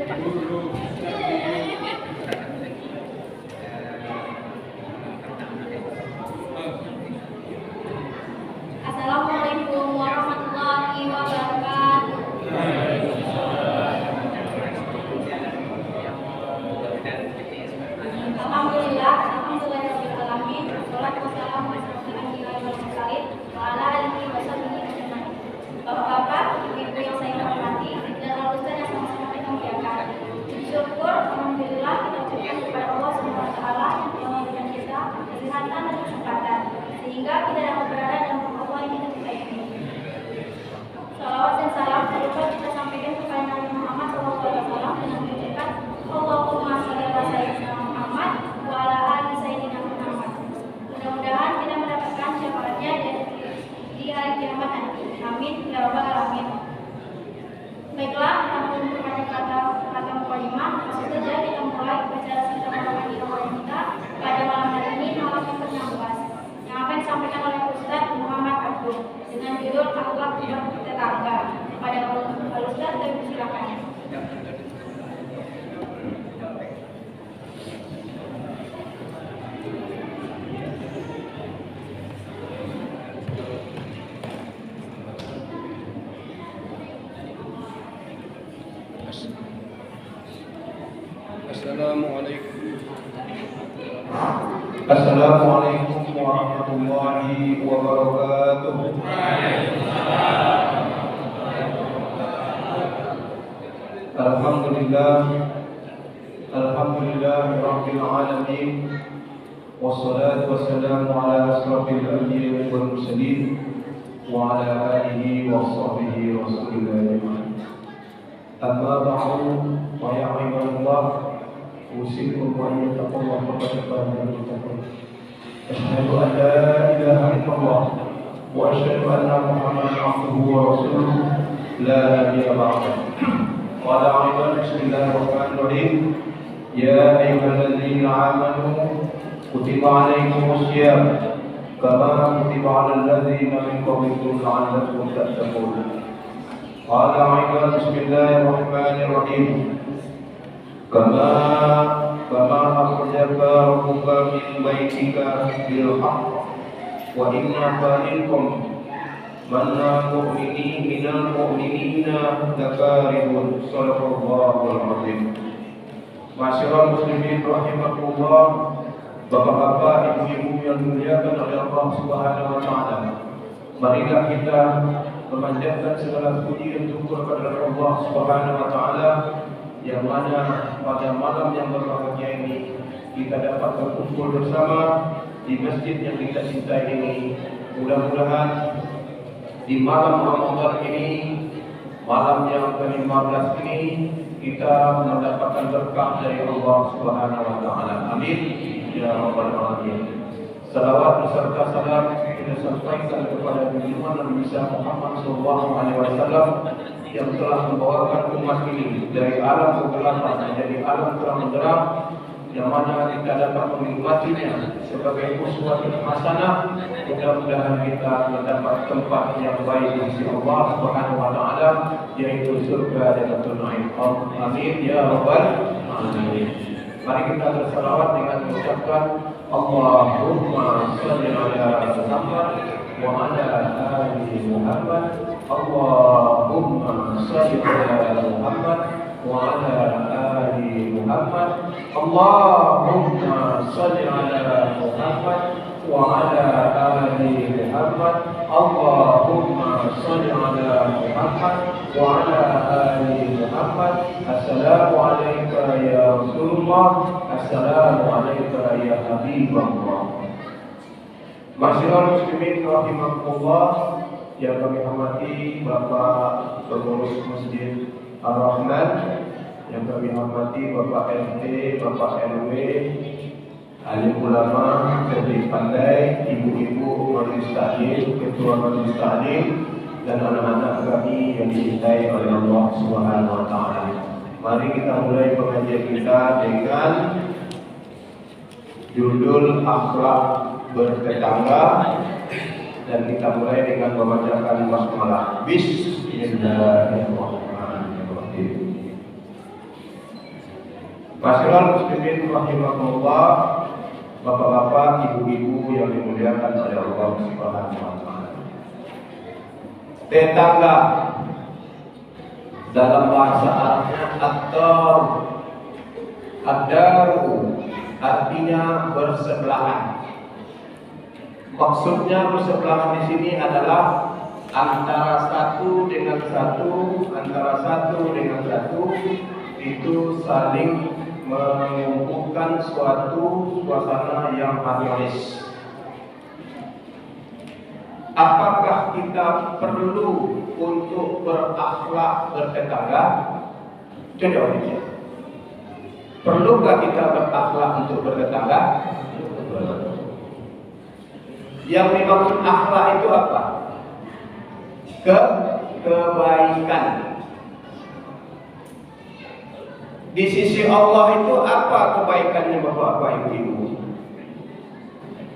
Assalamualaikum warahmatullahi wabarakatuh. Alhamdulillah, alhamdulillahirabbil alamin. Wassalatu wassalamu ala asyrofil anbiya'i wal mursalin wa ala alihi wa sahbihi ajmain. Bapak-bapak, ibu-ibu yang saya hormati, dan al-ustaz yang sama-sama kita muliakan. Syukur, alhamdulillah kita ucapkan kepada Allah Subhanahu wa taala yang memberikan kita kesehatan dan kesempatan sehingga kita dapat berada dalam Allah yang kita cintai ini. Salawat dan salam semoga kita sampaikan kepada Nabi Muhammad SAW dengan mengucapkan Allahumma sholli ala sayyidina Muhammad wa ala ali sayyidina Muhammad. Mudah-mudahan kita mendapatkan syafaatnya di hari kiamat nanti. Amin ya rabbal alamin. Baiklah, tanpa memperpanjang kata mukadimah, langsung saja kita mulai upacara kita merawat kita pada malam hari ini, malam yang ke-16 yang akan disampaikan oleh Ustaz Muhammad Abdul dengan judul Akhlak Bertetangga. Pada Ustaz, saya silakan. Assalamualaikum warahmatullahi wabarakatuh. Alhamdulillahirabbil alamin. Wassalatu wassalamu ala asrofil anbiya'i wal mursalin wa ala alihi wa sahbihi wa sallam. Amma ba'du, wa ya ibadallah, usikum wa yattaqullah faqad faza. Asyhadu an la ilaha illallah wa asyhadu anna Muhammadan abduhu wa rasuluh la nabiyya ba'dahu. Qala aidan bismillahirrahmanirrahim. Ya ayyuhalladzina amanu kutiba alaikumus syiyam kama kutiba alal ladzina min qablikum la'allakum tattaqun. Qala aidan bismillahirrahmanirrahim. Kama akhrajaka rabbuka min baitika bil haqq wa inna fariqam minal mu'minina lakarihun. Shallallahul azim. Masyaallah muslimin rahimakumullah, bapak-bapak, ibu-ibu yang dimuliakan oleh Allah Subhanahu wa taala. Marilah kita memanjatkan segala puji dan syukur kepada Allah Subhanahu wa taala yang mana pada malam yang berbahagia ini kita dapat berkumpul bersama di masjid yang kita cintai ini. Mudah-mudahan di malam Ramadan ini, malam yang ke-15 ini, kita mendapatkan berkah dari Allah Subhanahu wa taala. Amin ya rabbal alamin. Salawat beserta salam kita sampaikan kepada junjungan Nabi Muhammad SAW yang telah membawakan umat ini dari alam kegelapan menjadi alam terang benderang, yang mana kita dapat menikmatinya sebagai uswatun hasanah. Mudah-mudahan kita mendapat tempat yang baik di sisi Allah Subhanahu wa taala, yaitu surga Jannatul Na'im. Amin ya rabbal alamin. Mari kita berselawat dengan mengucapkan Allahumma shalli ala Muhammad wa ala ali Muhammad. Allahumma shalli ala Muhammad wa ala ali Muhammad. Allahumma shalli ala Muhammad wa ala ali Muhammad. Allahumma shalli ala Muhammad wa ala ali Muhammad. Assalamu alayka ya Rasulullah, assalamu alayka ya Habibullah. Masyaallah muslimin rahimakumullah, yang kami hormati Bapak Pengurus Masjid Ar-Rahman, yang kami hormati Bapak RT, Bapak RW, alim ulama, ketua pandai, ibu-ibu majelis taklim, ketua majelis taklim, dan anak-anak kami yang dicintai oleh Allah Subhanahu wa taala. Mari kita mulai pengajian kita dengan judul Akhlak Bertetangga, dan kita mulai dengan membacakan basmalah. Bismillahirrahmanirrahim. Masyaallah muslimin rahimakumullah, bapak-bapak, ibu-ibu yang dimuliakan oleh Allah Subhanahu wa taala. Tetangga dalam bahasa Arabnya ad-daru artinya bersebelahan. Maksudnya bersebelahan di sini adalah antara satu dengan satu itu saling mengumpulkan suatu suasana yang harmonis. Apakah kita perlu untuk berakhlak bertetangga? Coba ini. Perlukah kita berakhlak untuk bertetangga? Yang dimaksud akhlak itu apa? Kebaikan. Di sisi Allah itu apa kebaikannya bapak-bapak ibu-ibu?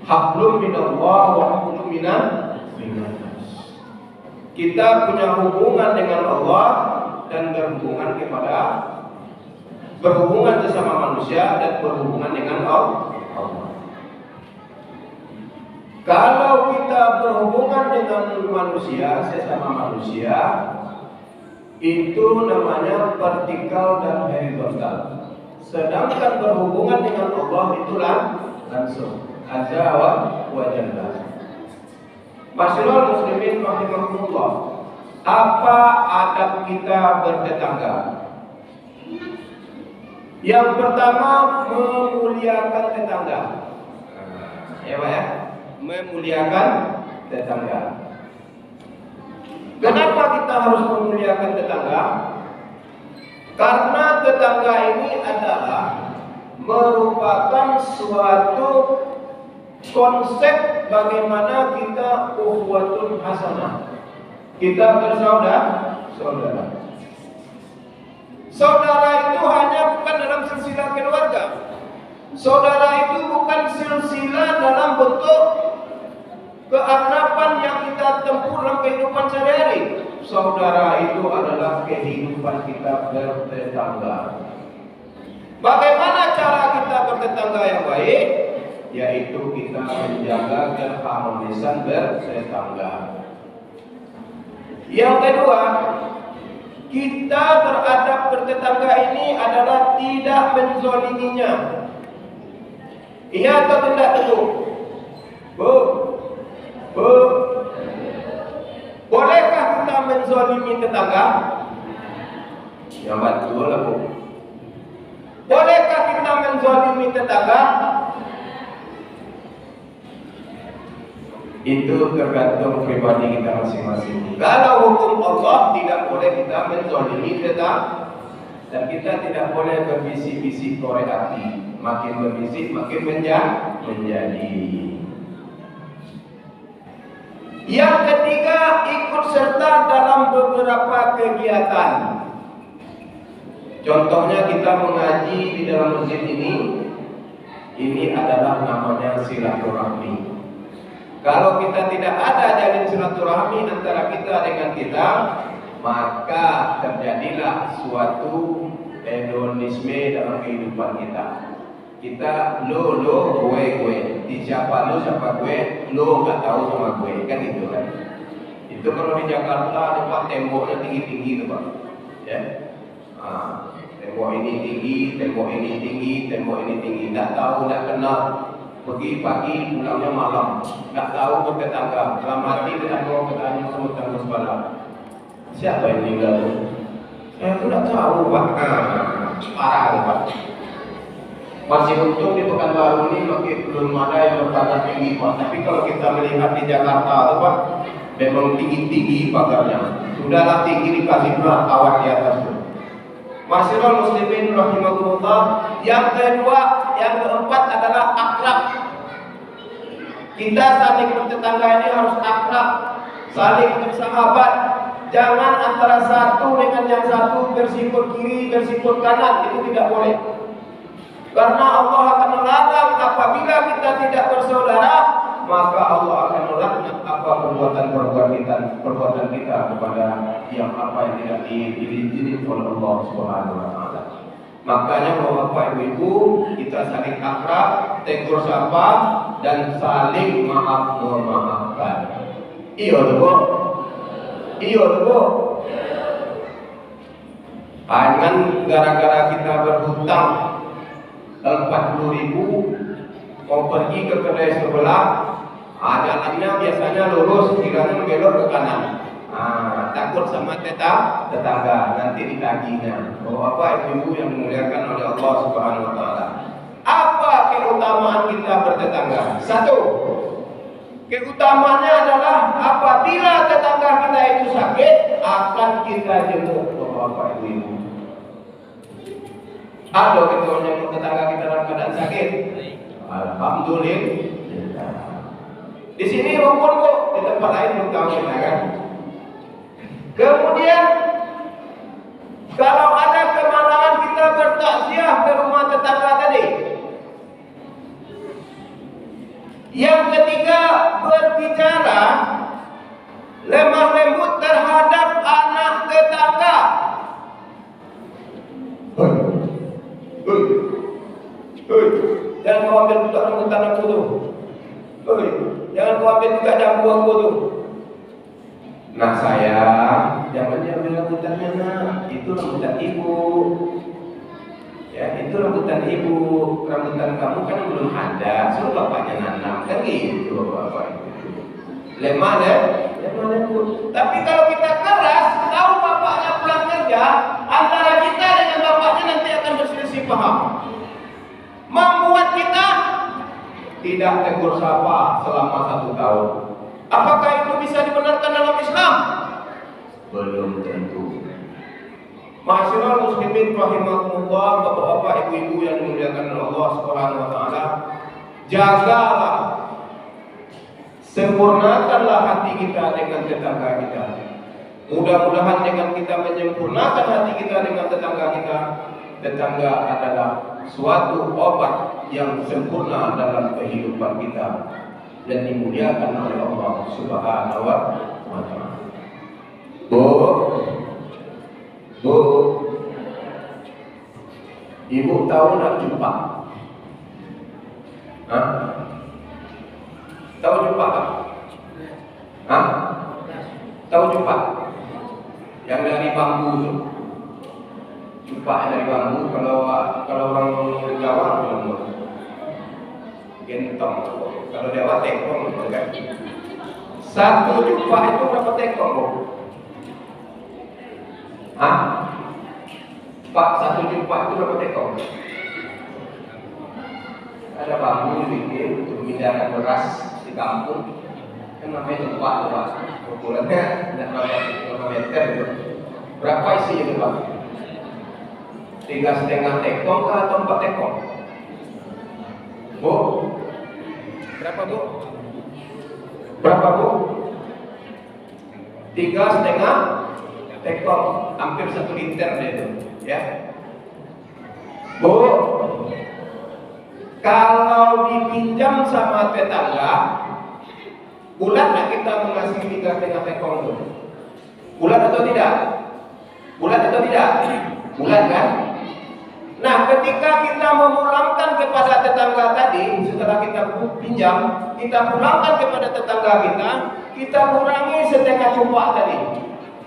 Hablum minallah wa hablum minnas. Kita punya hubungan dengan Allah dan berhubungan sesama manusia dan berhubungan dengan Allah. Kalau kita berhubungan dengan manusia, sesama manusia, itu namanya vertikal dan horizontal. Sedangkan berhubungan dengan Allah itulah langsung. Azza wa jalla. Masyaallah muslimin rahimakumullah. Apa adab kita bertetangga? Yang pertama, memuliakan tetangga. Ya Pak ya? Memuliakan tetangga. Kenapa kita harus memuliakan tetangga? Karena tetangga ini adalah merupakan suatu konsep bagaimana kita ukhuwatun hasanah. Kita bersaudara. Saudara itu hanya bukan dalam silsilah keluarga. Saudara itu bukan silsilah dalam bentuk keakraban yang kita tempuh dalam kehidupan sehari-hari. Saudara itu adalah kehidupan kita bertetangga. Bagaimana cara kita bertetangga yang baik? Yaitu kita menjaga keharmonisan bertetangga. Yang kedua, kita beradab bertetangga ini adalah tidak menzoliminya. Iya atau tidak itu? Bu, bolehkah kita menzolimi tetangga? Ya betul lah Bu. Bolehkah kita menzolimi tetangga? Itu tergantung pribadi kita masing-masing. Kalau hukum Allah tidak boleh kita menzolimi tetangga, dan kita tidak boleh berbisik-bisik korek api. Makin berbisik makin menjadi. Yang ketiga, ikut serta dalam beberapa kegiatan. Contohnya kita mengaji di dalam masjid ini adalah namanya silaturahmi. Kalau kita tidak ada jalin silaturahmi antara kita dengan kita, maka terjadilah suatu hedonisme dalam kehidupan kita. Kita lo gue, di siapa lo siapa gue, lo nggak tahu sama gue, kan gitu kan. Itu kalau di Jakarta tempat temboknya tinggi-tinggi tuh Pak, ya. Tembok ini tinggi, nggak tahu, nggak kenal. Pergi pagi, pulangnya malam, nggak tahu bertetangga. Dalam hati tidak mau bertanya sama tetangga sebelah. Siapa yang meninggal? Aku tidak tahu Pak. Parah Pak. Masih untung di Pekanbaru ini masih belum ada yang berpagar tinggi Pak. Tapi kalau kita melihat di Jakarta Pak, memang tinggi-tinggi pagarnya. Sudahlah tinggi dikasih pula kawat di atas tuh. Masyaallah muslimin rahimahullah. Yang kedua, yang keempat adalah akhlak. Kita saling bertetangga ini harus akhlak, saling bersahabat. Jangan antara satu dengan yang satu bersifat kiri, bersifat kanan, itu tidak boleh. Karena Allah akan melarang apabila kita tidak bersaudara, maka Allah akan melaknat apa perbuatan kita kepada yang apa yang tidak diizinkan oleh Allah Subhanahu wa taala. Makanya Bapak Ibu, kita saling akrab, tegur sapa, dan saling maaf memaafkan. Iya Bu. Iya Bu. Jangan gara-gara kita berhutang 40.000 mau pergi ke kedai sebelah, jalannya biasanya lurus, kiranya belok ke kanan. Takut sama tetangga nanti ditagihnya. Bapak Ibu yang dimuliakan oleh Allah Subhanahu wa taala. Apa keutamaan kita bertetangga? Satu, keutamaannya adalah apabila tetangga kita itu sakit, akan kita jenguk Bapak Ibu. Ada kita menjenguk tetangga kita dalam keadaan sakit. Alhamdulillah. Di sini rukun kok, di tempat lain belum tahu kita kan. Kemudian kalau ada kemalangan kita bertakziah ke rumah tetangga tadi. Yang ketiga, berbicara lemah lembut terhadap anak tetangga. Jangan kau ambil budak rambutan aku tu. Jangan kau ambil juga jambu aku tu. Nah sayang, jangan diambil rambutannya nak. Itu rambutan ibu. Ya, itu rambutan ibu. Rambutan kamu kan belum ada. Suruh bapaknya nanam. Kan gitu bapak. Lemah lembut. Tapi kalau kita keras, tahu bapaknya pulang kerja, antara kita dengan bapaknya nanti akan berselisih paham. Membuat kita tidak tegur sapa selama 1 tahun. Apakah itu bisa dibenarkan dalam Islam? Belum tentu. Ma'asyiral muslimin rahimakumullah, bapak-bapak, ibu-ibu yang dimuliakan oleh Allah Subhanahu wa taala, jagalah, sempurnakanlah hati kita dengan tetangga kita. Mudah-mudahan dengan kita menyempurnakan hati kita dengan tetangga kita, tetangga adalah suatu obat yang sempurna dalam kehidupan kita dan dimuliakan oleh Allah Subhanahu wa taala. Bu, ibu tahu nak jumpa? Tahu jumpa tak? Tahu jumpa? Yang dari bambu tu. Jumpa dari bambu, kalau orang Jawa bilang gentong. Kalau Jawa tekong kan. Satu jumpa itu berapa tekong? Pak, satu jumpa itu berapa tekong? Ada bambu dibikin untuk memindahkan beras di kampung. Kan namanya jumpa tu Pak. Ukurannya berapa meter itu? Berapa isinya itu Pak? 3,5 tekong atau 4 tekong? Bu? Berapa Bu? Berapa Bu? 3,5 tekong, hampir 1 liter itu, ya. Bu, kalau dipinjam sama tetangga, bulan nggak kita mengasihi 3,5 tekong itu? Bulan atau tidak? Bulan atau tidak? Bulan kan? Nah, ketika kita memulangkan kepada tetangga tadi, setelah kita pinjam, kita pulangkan kepada tetangga kita kurangi setengah cumpak tadi,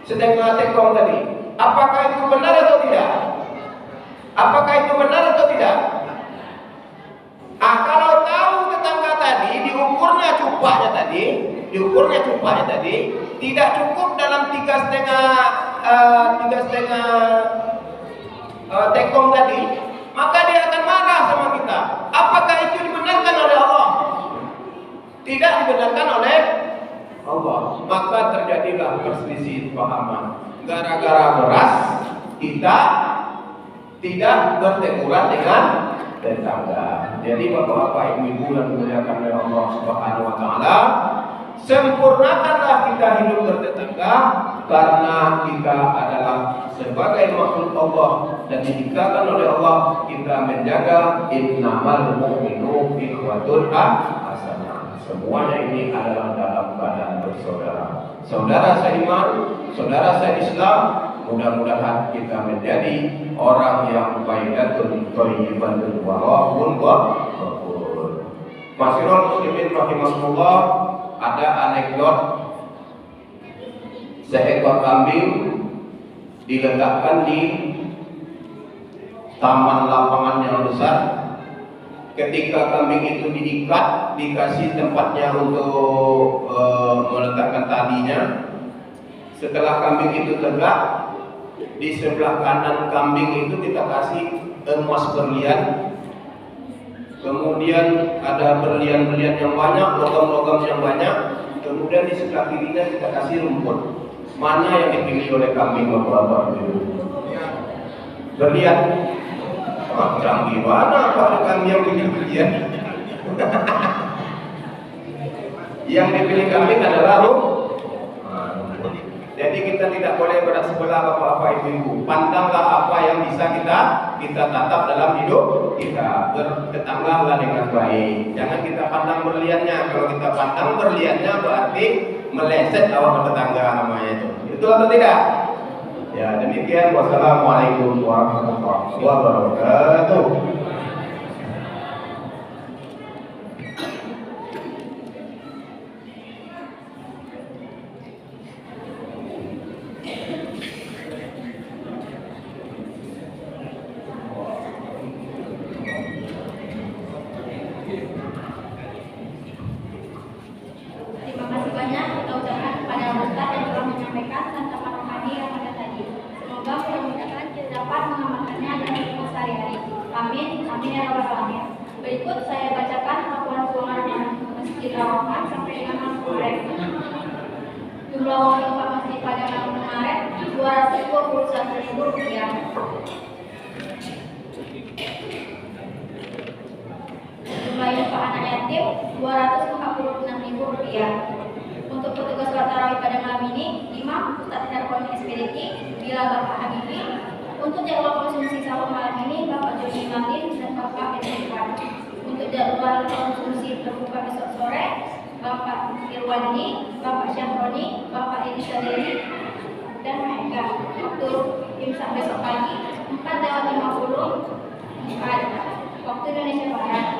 setengah tekong tadi. Apakah itu benar atau tidak? Apakah itu benar atau tidak? Kalau tahu tetangga tadi diukurnya cupaknya tadi tidak cukup dalam 3,5 tekong tadi, maka dia akan marah sama kita. Apakah itu dibenarkan oleh Allah? Tidak dibenarkan oleh Allah. Maka terjadilah perselisihan pahaman. Gara-gara beras kita tidak berteguran dengan tetangga. Jadi bapak-bapak, ibu-ibu yang dimuliakan oleh Allah Subhanahu wa taala, sempurnakanlah kita hidup bertetangga, karena kita adalah sebagai makhluk Allah dan diciptakan oleh Allah, kita menjaga innamal mu'minu ikhwatul hasanah. Semuanya ini adalah dalam keadaan bersaudara. Saudara seiman, saudara seislam, Mudah-mudahan kita menjadi orang yang baidatun thayyibatun warahun ghafur. Masyiral muslimin rahimakumullah, ada anekdot seekor kambing diletakkan di taman lapangan yang besar. Ketika kambing itu diikat, dikasih tempatnya untuk meletakkan talinya. Setelah kambing itu tegak, di sebelah kanan kambing itu kita kasih emas berlian. Kemudian ada berlian-berlian yang banyak, logam-logam yang banyak. Kemudian di sebelah kirinya kita kasih rumput. Mana yang dipilih oleh kambing bapak-bapak itu? Berlian. Macam gimana Pak kami yang pilih berlian? Yang dipilih kambing adalah rumput. Jadi kita tidak boleh bersebelah apa-apa ibu-ibu. Pandanglah apa yang bisa kita tatap dalam hidup kita. Bertetanggalah dengan baik. Jangan kita pandang berliannya. Kalau kita pandang berliannya berarti meleset lawan tetangga namanya itu. Betul atau tidak? Ya, demikian. Wassalamualaikum warahmatullahi wabarakatuh. Terima kasih banyak kita ucapkan kepada Ustaz yang telah menyampaikan tentang rohani yang pada tadi. Semoga mudah-mudahan kita dapat mengamalkannya dalam hidup sehari-hari. Amin, amin ya rabbal alamin. Berikut saya bacakan laporan keuangan Masjid Al-Rahman sampai dengan malam kemarin. Jumlah uang infak masjid pada malam kemarin Rp221.000. Jumlah infak anak yatim Rp246.000. Untuk petugas sholat tarawih pada malam ini, Imam Ustaz Herkoni SPDQ, Bila Bapak Habibi. Untuk jadwal konsumsi sahur malam ini, Bapak Joni Martin dan Bapak Irwan. Untuk jadwal konsumsi berbuka besok sore, Bapak Irwandi, Bapak Syahroni, Bapak Edi Saderi, dan Maika. Waktu imsak besok pagi 4:50 waktu Indonesia Barat.